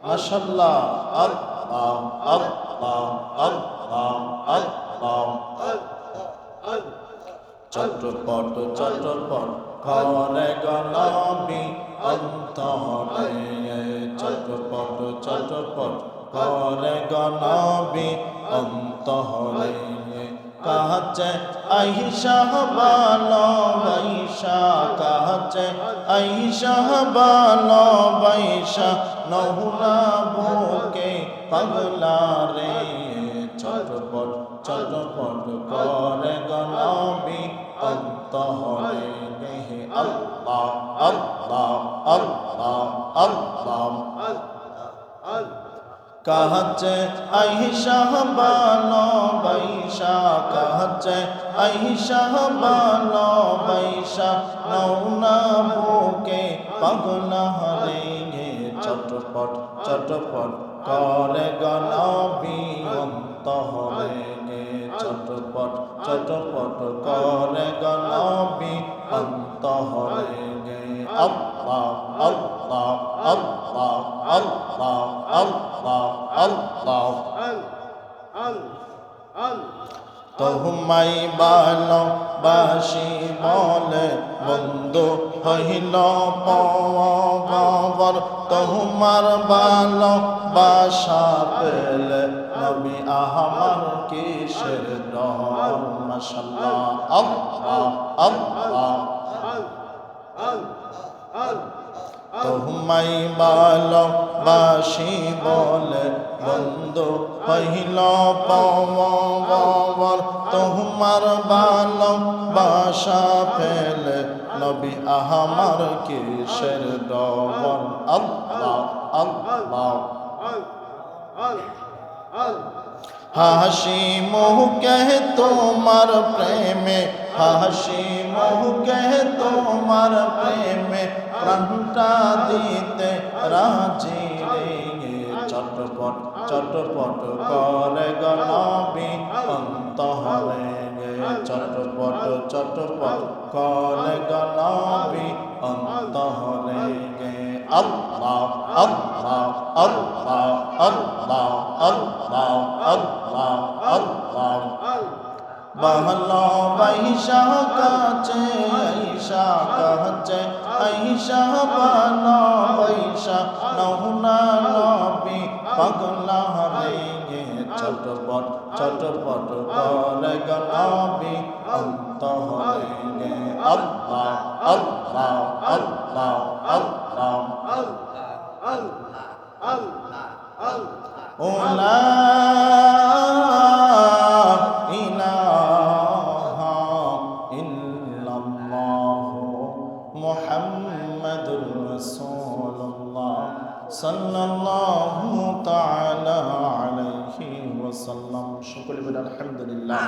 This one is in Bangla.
মাশাআল্লাহ আল্লাহ আল্লাহ আল্লাহ আল্লাহ চটপট চটপট করে গলাবি অন্তরে চটপট চটপট করে গলাবি অন্তরে কাছে আইসা ভালোবাসা কাছে আইসা ভালোবাসা নহুনা বুকে পাগলা রে চটপট চটপট করে গলাবি অন্তরে আল্লাহ আল্লাহ আল্লাহ আল্লাহ কাছে আইসা ভালোবাসা কাছে আইসা ভালোবাসা নৌনা বুকে পাগলা রে চটপট চটপট করে গলাবি অন্তরে চটপট চটপট করে গলাবি অন্তরে আল্লাহ আল্লাহ আল্লাহ আল্লাহ আল্লাহ আল্লাহ তোমায় ভালোবাসি বলে বন্ধু হইল পাওয়ার তোমার ভালোবাসা পেলে নবী আমার কিসের ডর মাশাআল্লাহ আল্লাহ আল্লাহ তোমায় ভালোবাসি বলে বন্ধু হইল পাওয়ার তোমার ভালোবাসা পেলে নবী আমার কিসের ডর আল্লাহ আল্লাহ হাসি মুখে তোমার প্রেমে হাসি মুখে তোমার প্রেমে প্রাণটা দিতে রাজি রে চটপট চটপট করে গলাবি অন্তরে চটপট চটপট করে গলাবি অন্তরে আল্লাহ আল্লাহ আল্লাহ আল্লাহ আল্লাহ আল্লাহ আল্লাহ ভালোবাসা কাছে আইসা কাছে আইসা ভালোবাসা নহুনা নবী পাগলা রে চটপট চটপট করে গলাবি অন্তরে আল্লাহ আল্লাহ আল্লাহ আল্লাহ ওলা মুহাম্মাদুর রাসূলুল্লাহ সাল্লাল্লাহু তাআলা আলাইহি ওয়াসাল্লাম সকলে বলেন আলহামদুলিল্লাহ।